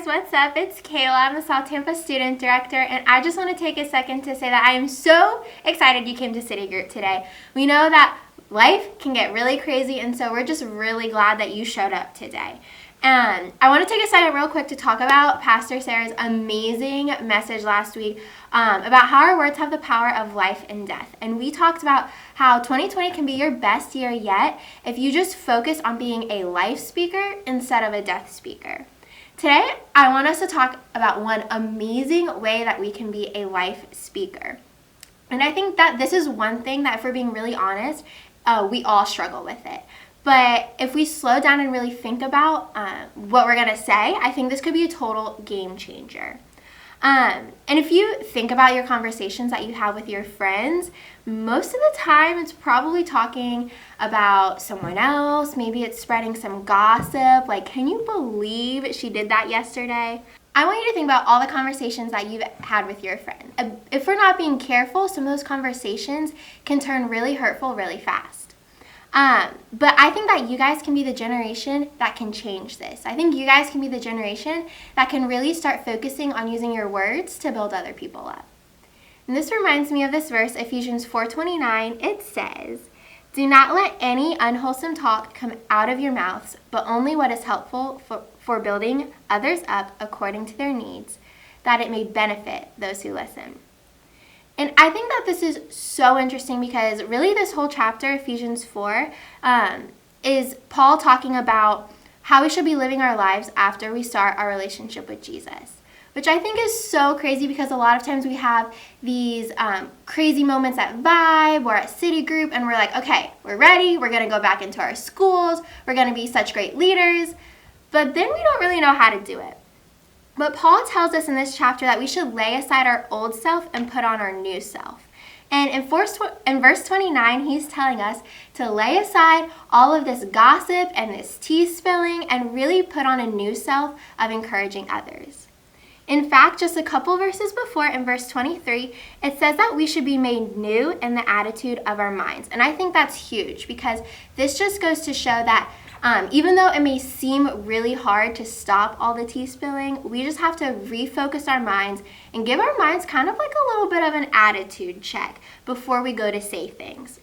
guys, what's up? It's Kayla. I'm the South Tampa Student Director, and I just want to take a second to say that I am so excited you came to City Group today. We know that life can get really crazy, and so we're just really glad that you showed up today. And I want to take a second real quick to talk about Pastor Sarah's amazing message last week about how our words have the power of life and death. And we talked about how 2020 can be your best year yet if you just focus on being a life speaker instead of a death speaker. Today, I want us to talk about one amazing way that we can be a life speaker. And I think that this is one thing that, if we're being really honest, we all struggle with it. But if we slow down and really think about what we're going to say, I think this could be a total game changer. And if you think about your conversations that you have with your friends, most of the time it's probably talking about someone else. Maybe it's spreading some gossip, like, can you believe she did that yesterday? I want you to think about all the conversations that you've had with your friend. If we're not being careful, some of those conversations can turn really hurtful really fast. But I think that you guys can be the generation that can change this. I think you guys can be the generation that can really start focusing on using your words to build other people up. And this reminds me of this verse, Ephesians 4:29. It says, "Do not let any unwholesome talk come out of your mouths, but only what is helpful for building others up according to their needs, that it may benefit those who listen." And I think that this is so interesting because really this whole chapter, Ephesians 4, is Paul talking about how we should be living our lives after we start our relationship with Jesus, which I think is so crazy because a lot of times we have these crazy moments at Vibe or at City Group, and we're like, okay, we're ready, we're going to go back into our schools, we're going to be such great leaders, but then we don't really know how to do it. But Paul tells us in this chapter that we should lay aside our old self and put on our new self. And in verse 29, he's telling us to lay aside all of this gossip and this tea spilling and really put on a new self of encouraging others. In fact, just a couple verses before, in verse 23, it says that we should be made new in the attitude of our minds. And I think that's huge because this just goes to show that even though it may seem really hard to stop all the tea spilling, we just have to refocus our minds and give our minds kind of like a little bit of an attitude check before we go to say things.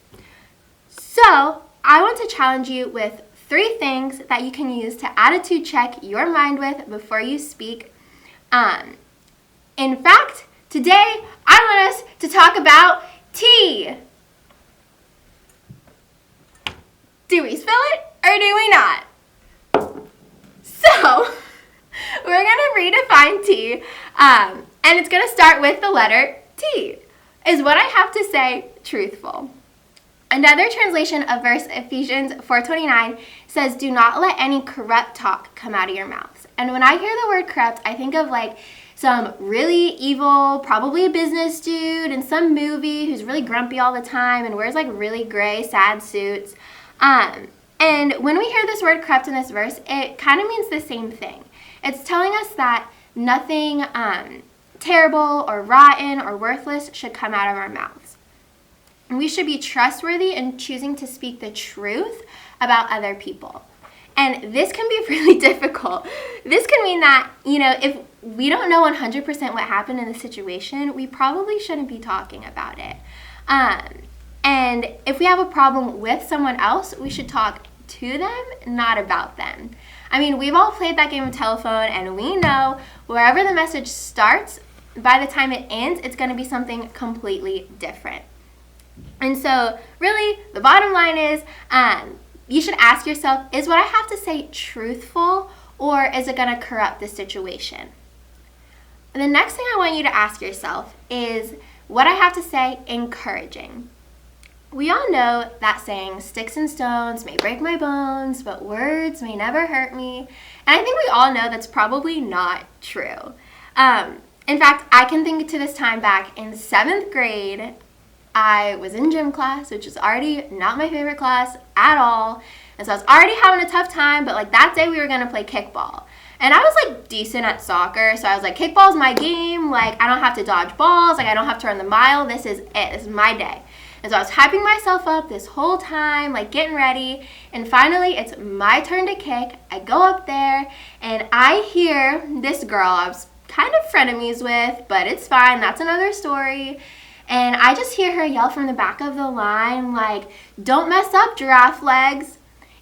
So I want to challenge you with 3 things that you can use to attitude check your mind with before you speak. In fact, today I want us to talk about tea. Do we spill it or do we not? So, we're going to redefine tea, and it's going to start with the letter T. Is what I have to say truthful? Another translation of verse Ephesians 4:29 says, "Do not let any corrupt talk come out of your mouths." And when I hear the word corrupt, I think of like some really evil, probably a business dude in some movie who's really grumpy all the time and wears like really gray, sad suits. And when we hear this word corrupt in this verse, it kind of means the same thing. It's telling us that nothing terrible or rotten or worthless should come out of our mouths. And we should be trustworthy in choosing to speak the truth about other people. And this can be really difficult. This can mean that, if we don't know 100% what happened in the situation, we probably shouldn't be talking about it. And if we have a problem with someone else, we should talk to them, not about them. I mean, we've all played that game of telephone, and we know wherever the message starts, by the time it ends, it's going to be something completely different. And so, really, the bottom line is, you should ask yourself, is what I have to say truthful, or is it going to corrupt the situation? And the next thing I want you to ask yourself is, what I have to say encouraging? We all know that saying, "Sticks and stones may break my bones, but words may never hurt me." And I think we all know that's probably not true. In fact, I can think to this time back in 7th grade, I was in gym class, which is already not my favorite class at all. And so I was already having a tough time, but like that day we were going to play kickball. And I was like decent at soccer, so I was like, kickball's my game. Like, I don't have to dodge balls. Like, I don't have to run the mile. This is it. This is my day. And so I was hyping myself up this whole time, like getting ready. And finally, it's my turn to kick. I go up there and I hear this girl I was kind of frenemies with, but it's fine. That's another story. And I just hear her yell from the back of the line, like, "Don't mess up, giraffe legs."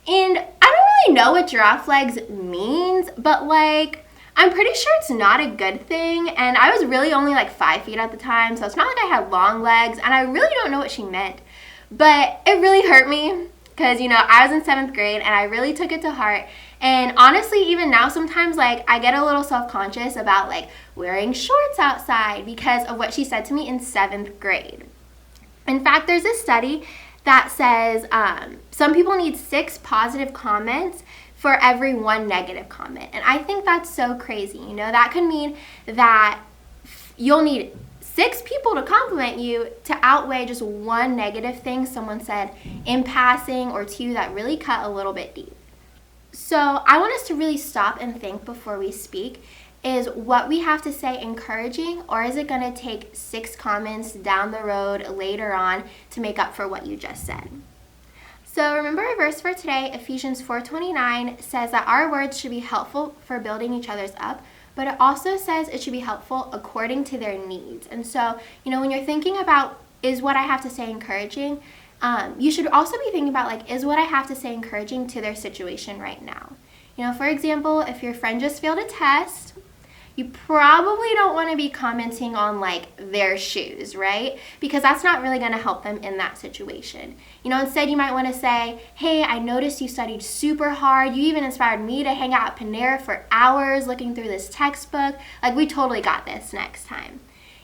And I don't really know what giraffe legs means, but like, I'm pretty sure it's not a good thing. And I was really only like 5 feet at the time, so it's not like I had long legs, and I really don't know what she meant. But it really hurt me because, I was in 7th grade and I really took it to heart. And honestly, even now sometimes like I get a little self-conscious about like wearing shorts outside because of what she said to me in 7th grade. In fact, there's this study that says some people need 6 positive comments for every 1 negative comment. And I think that's so crazy. That could mean that you'll need 6 people to compliment you to outweigh just 1 negative thing someone said in passing or 2 that really cut a little bit deep. So I want us to really stop and think before we speak. Is what we have to say encouraging, or is it going to take 6 comments down the road later on to make up for what you just said? So remember our verse for today, Ephesians 4:29, says that our words should be helpful for building each other's up, but it also says it should be helpful according to their needs. And so, when you're thinking about, is what I have to say encouraging, you should also be thinking about, like, is what I have to say encouraging to their situation right now? For example, if your friend just failed a test, you probably don't want to be commenting on, like, their shoes, right? Because that's not really going to help them in that situation. Instead you might want to say, "Hey, I noticed you studied super hard. You even inspired me to hang out at Panera for hours looking through this textbook. Like, we totally got this next time."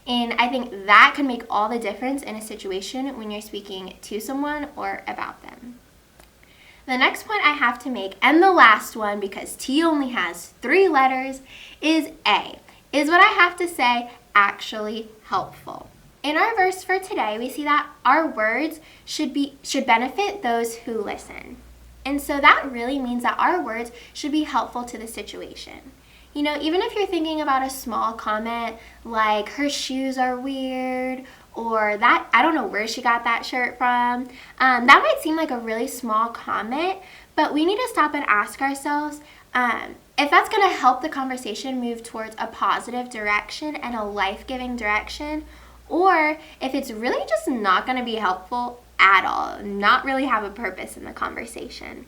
And I think that can make all the difference in a situation when you're speaking to someone or about them. The next point I have to make, and the last one, because T only has 3 letters, is A. Is what I have to say actually helpful? In our verse for today, we see that our words should benefit those who listen. And so that really means that our words should be helpful to the situation. Even if you're thinking about a small comment like her shoes are weird, or that I don't know where she got that shirt from, that might seem like a really small comment, but we need to stop and ask ourselves if that's going to help the conversation move towards a positive direction and a life-giving direction, or if it's really just not going to be helpful at all, not really have a purpose in the conversation.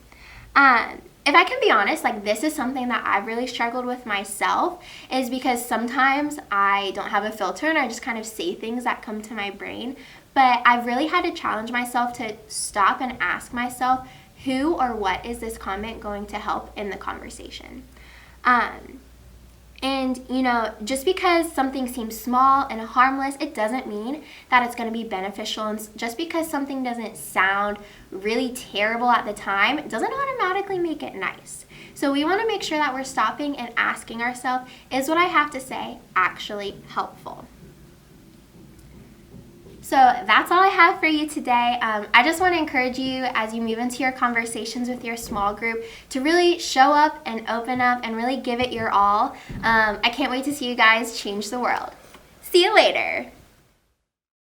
If I can be honest, like, this is something that I've really struggled with myself, is because sometimes I don't have a filter and I just kind of say things that come to my brain. But I've really had to challenge myself to stop and ask myself, who or what is this comment going to help in the conversation? And, just because something seems small and harmless, it doesn't mean that it's going to be beneficial. And just because something doesn't sound really terrible at the time, it doesn't automatically make it nice. So we want to make sure that we're stopping and asking ourselves, is what I have to say actually helpful? So that's all I have for you today. I just want to encourage you as you move into your conversations with your small group to really show up and open up and really give it your all. I can't wait to see you guys change the world. See you later.